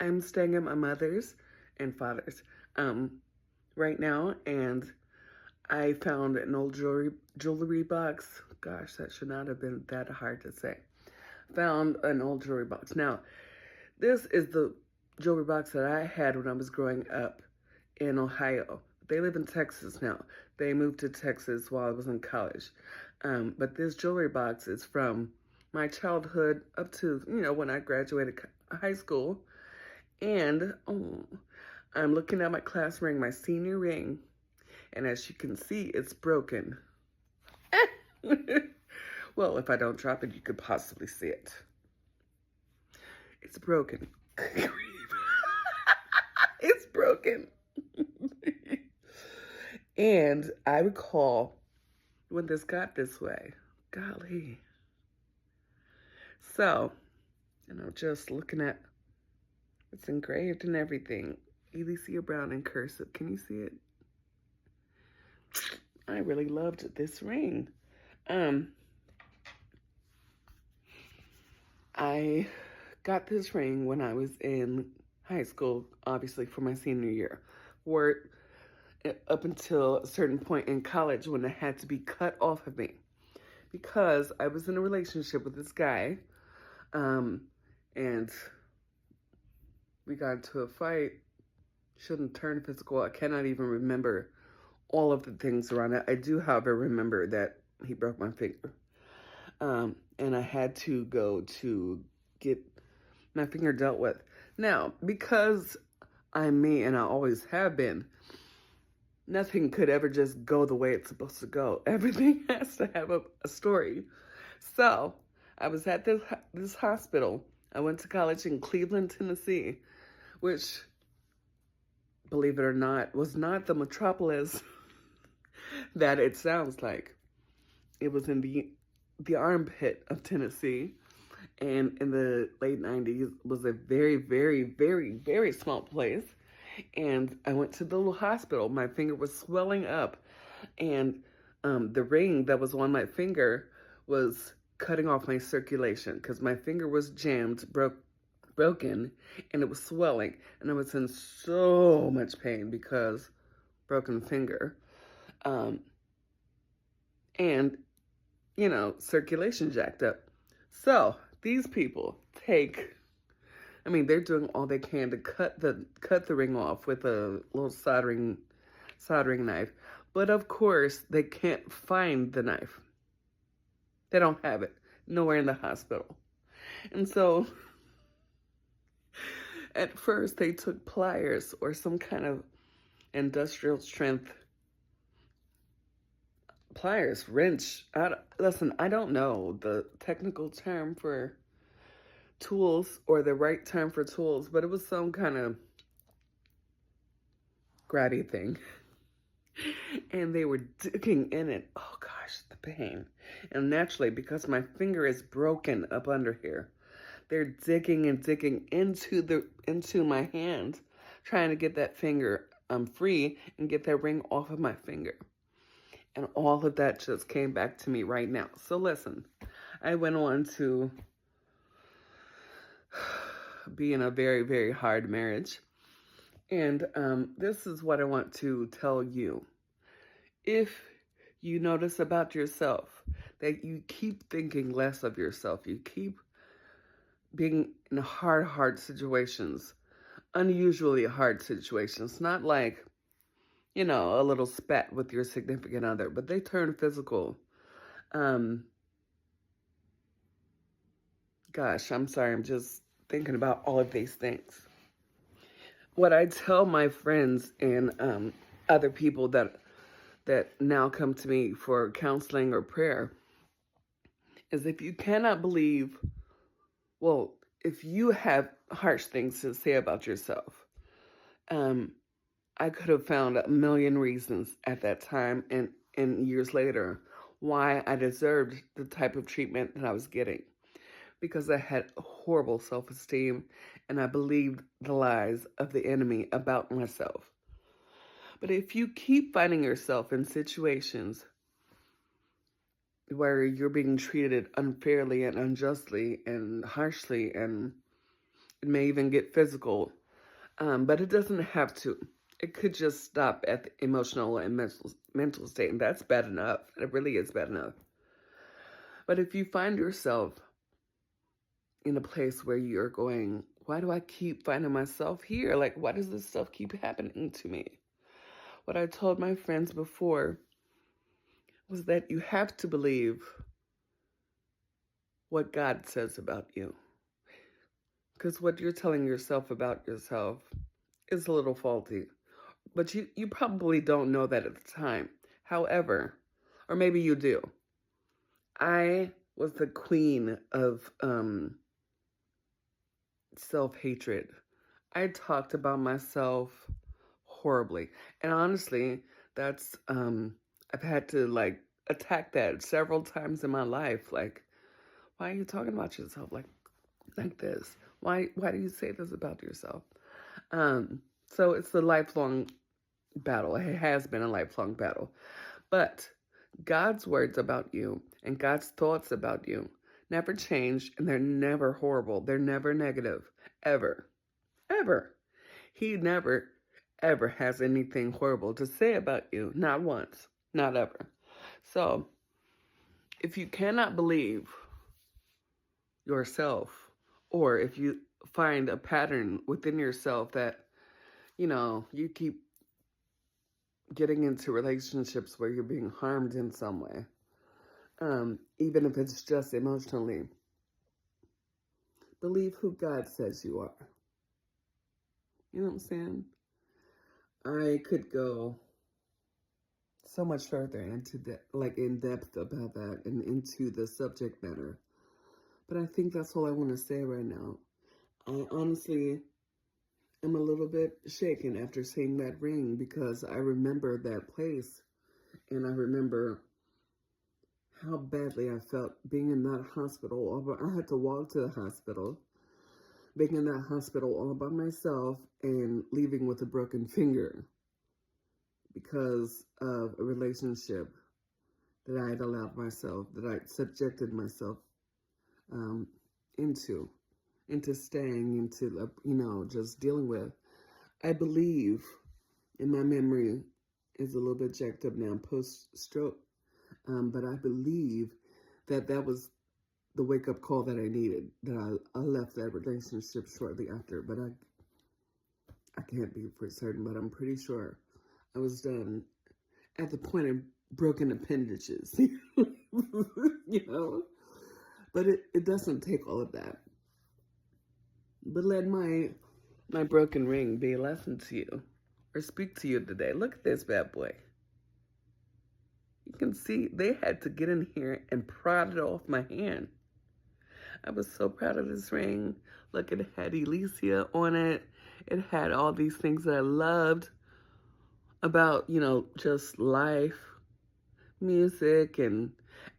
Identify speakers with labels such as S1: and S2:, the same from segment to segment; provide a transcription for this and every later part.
S1: I'm staying at my mother's and father's right now, and I found an old jewelry box. Gosh, that should not have been that hard to say. Found an old jewelry box. Now, this is the jewelry box that I had when I was growing up in Ohio. They live in Texas now. They moved to Texas while I was in college. But this jewelry box is from my childhood up to, when I graduated high school. And I'm looking at my class ring, my senior ring. And as you can see, it's broken. Well, if I don't drop it, you could possibly see it. It's broken. It's broken. And I recall when this got this way. Golly. So, just looking at it's engraved and everything. Elicia Brown in cursive. Can you see it? I really loved this ring. I got this ring when I was in high school, obviously for my senior year, or up until a certain point in college when it had to be cut off of me because I was in a relationship with this guy, and we got into a fight. Shouldn't turn physical. I cannot even remember all of the things around it. I do, however, remember that he broke my finger. And I had to go to get my finger dealt with. Now, because I'm me and I always have been, nothing could ever just go the way it's supposed to go. Everything has to have a story. So, I was at this hospital. I went to college in Cleveland, Tennessee, which, believe it or not, was not the metropolis that it sounds like. It was in the armpit of Tennessee, and in the late 90s was a very, very, very, very small place. And I went to the little hospital. My finger was swelling up, and the ring that was on my finger was cutting off my circulation because my finger was jammed, broken, and it was swelling, and I was in so much pain because broken finger, and circulation jacked up. So these people they're doing all they can to cut the ring off with a little soldering knife. But of course, they can't find the knife. They don't have it nowhere in the hospital. And so at first they took pliers or some kind of industrial strength pliers, wrench. Listen, I don't know the technical term for tools or the right term for tools, but it was some kind of grabby thing. And they were digging in it. Oh gosh, the pain. And naturally, because my finger is broken up under here, they're digging and digging into my hand, trying to get that finger free and get that ring off of my finger. And all of that just came back to me right now. So listen, I went on to be in a very, very hard marriage. And this is what I want to tell you. If you notice about yourself that you keep thinking less of yourself, you keep being in hard situations, unusually hard situations, not like, a little spat with your significant other, but they turn physical. Gosh, I'm sorry. I'm just thinking about all of these things. What I tell my friends and other people that now come to me for counseling or prayer is if you cannot believe, well, if you have harsh things to say about yourself, I could have found a million reasons at that time and years later why I deserved the type of treatment that I was getting. Because I had horrible self-esteem and I believed the lies of the enemy about myself. But if you keep finding yourself in situations where you're being treated unfairly and unjustly and harshly and It may even get physical, but it doesn't have to. It could just stop at the emotional and mental state, and that's bad enough. It really is bad enough. But if you find yourself in a place where you're going, why do I keep finding myself here? Like, why does this stuff keep happening to me? What I told my friends before was that you have to believe what God says about you. Because what you're telling yourself about yourself is a little faulty. But you probably don't know that at the time. However, or maybe you do. I was the queen of self-hatred. I talked about myself horribly. And honestly, that's I've had to like attack that several times in my life. Like, why are you talking about yourself like this? Why do you say this about yourself? So it's a lifelong battle. It has been a lifelong battle. But God's words about you and God's thoughts about you never change, and they're never horrible. They're never negative. Ever. Ever. He never, ever has anything horrible to say about you. Not once. Not ever. So, if you cannot believe yourself, or if you find a pattern within yourself that, you keep getting into relationships where you're being harmed in some way, even if it's just emotionally, believe who God says you are. You know what I'm saying? I could go so much further into that, like in depth about that and into the subject matter. But I think that's all I want to say right now. I honestly am a little bit shaken after seeing that ring because I remember that place and I remember how badly I felt being in that hospital. I had to walk to the hospital, being in that hospital all by myself and leaving with a broken finger because of a relationship that I had allowed myself, that I subjected myself into staying, into, just dealing with. I believe, and my memory is a little bit jacked up now post-stroke, but I believe that was the wake-up call that I needed, that I left that relationship shortly after, but I can't be for certain, but I'm pretty sure I was done at the point of broken appendages, But it doesn't take all of that. But let my broken ring be a lesson to you, or speak to you today. Look at this bad boy. You can see they had to get in here and prod it off my hand. I was so proud of this ring. Look, it had Elicia on it. It had all these things that I loved about, just life, music, and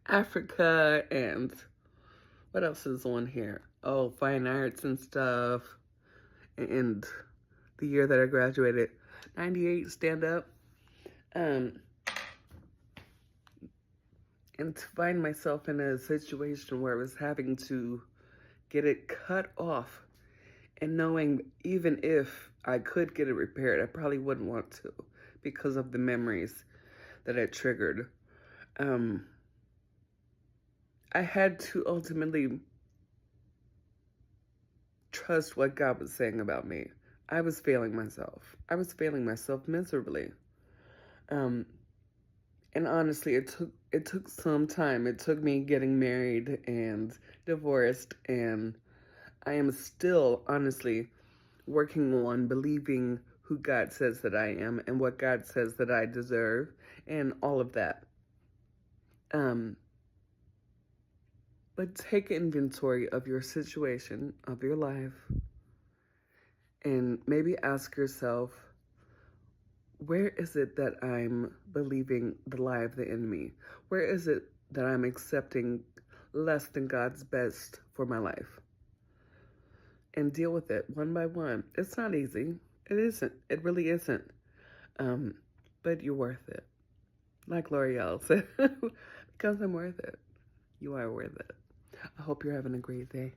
S1: Africa, and what else is on here? Oh, fine arts and stuff. And the year that I graduated, 98, stand up. And to find myself in a situation where I was having to get it cut off, and knowing even if I could get it repaired, I probably wouldn't want to because of the memories that it triggered. I had to ultimately trust what God was saying about me. I was failing myself. I was failing myself miserably. And honestly, it took some time. It took me getting married and divorced, and I am still honestly working on believing who God says that I am and what God says that I deserve and all of that. But take inventory of your situation, of your life, and maybe ask yourself, where is it that I'm believing the lie of the enemy? Where is it that I'm accepting less than God's best for my life? And deal with it one by one. It's not easy. It isn't. It really isn't. But you're worth it. Like L'Oreal said, because I'm worth it. You are worth it. I hope you're having a great day.